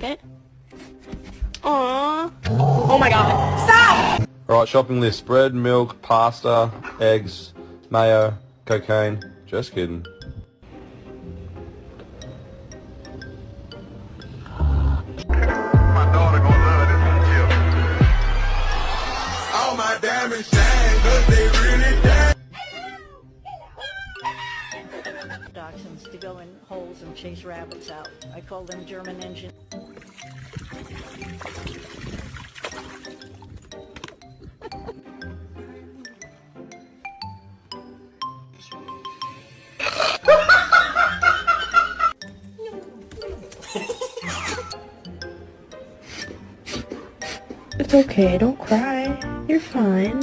it. Aww. Oh my god. Stop! Alright, shopping list. Bread, milk, pasta, eggs, mayo, cocaine. Just kidding. My daughter gonna love this chip. All my diamonds shine, 'cause they really dance. Dachshunds to go in holes and chase rabbits out. I call them German engine. It's okay, don't cry. You're fine.